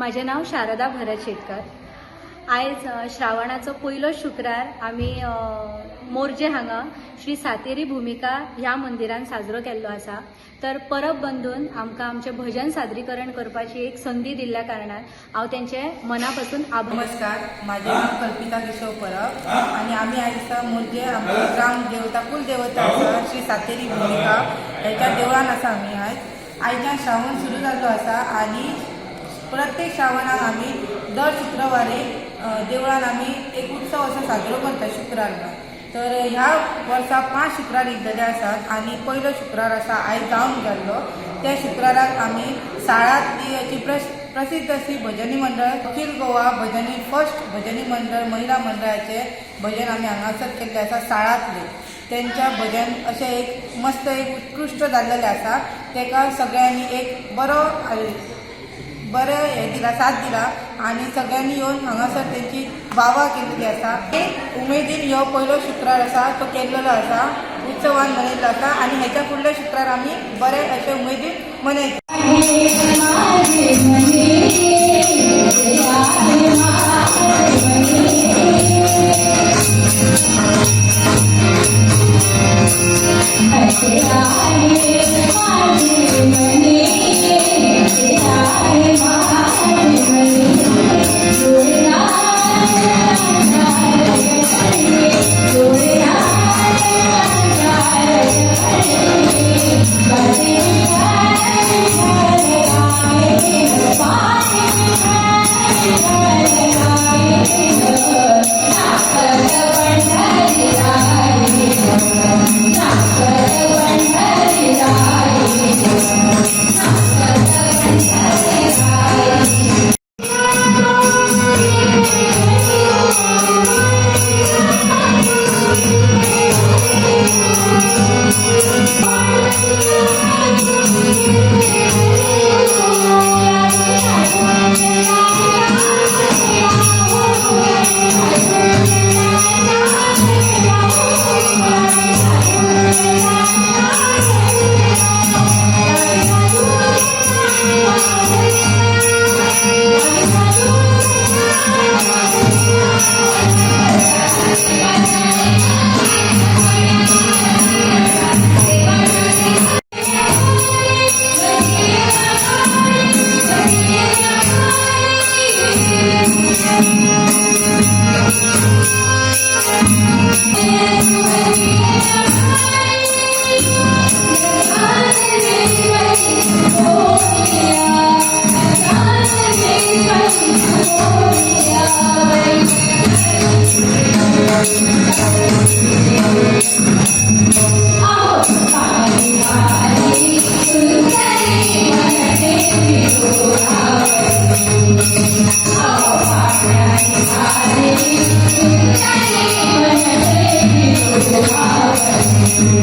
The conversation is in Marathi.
माझे नाव शारदा भरत शेटकर। आज श्रावणाचो पहिलो शुक्रार आम्ही मोर्जे हांगा श्री सातेरी भूमिका ह्या मंदिरान साजरो केल्लो आसा। तर परब बंधून आमकां आमचे भजन सादरीकरण करपाची एक संधी दिल्ल्या कारणान हांव तेंचे मनापासून आभार। नमस्कार, माझे नाव कल्पिता केशव परब आणि आम्ही आयज मोर्जे आमची ग्राम देवता कुलदेवता आसा श्री सातेरी भूमिका ह्याच्या देवळान आसा। आम्ही आयच्यान श्रावण सुरू जाल्लो आसा आणि प्रत्येक श्रावणाक आम्ही दर शुक्रवारी देवळान आम्ही एक उत्सव असो साजरो करता शुक्रारला। तर ह्या वर्सा 5 शुक्रार येयल्ले आसात आणि पहिलो शुक्रार आसा आयज जावन जाल्लो। त्या शुक्राराक आम्ही साळांतली प्रसिद्ध अशी भजनी मंडळ अखिल गोवा भजनी फर्स्ट भजनी मंडळ महिला मंडळाचे भजन आम्ही हांगासर केल्ले आसा साळांतले। त्यांच्या भजन अशें एक मस्त एक उत्कृष्ट जाल्लेलें आसा। तेका सगळ्यांनी एक बरें हें दिला, साथ दिला आणि सगळ्यांनी येवन हांगासर तेंची वावा केल्ली आसा। एक उमेदीन ह्यो पयलो शुक्रार आसा तो केल्लो आसा, उत्सवान मनयल्लो आसा आणि हेच्या फुडले शुक्रार आमी बरे अशे उमेदीन मनयता। Oh,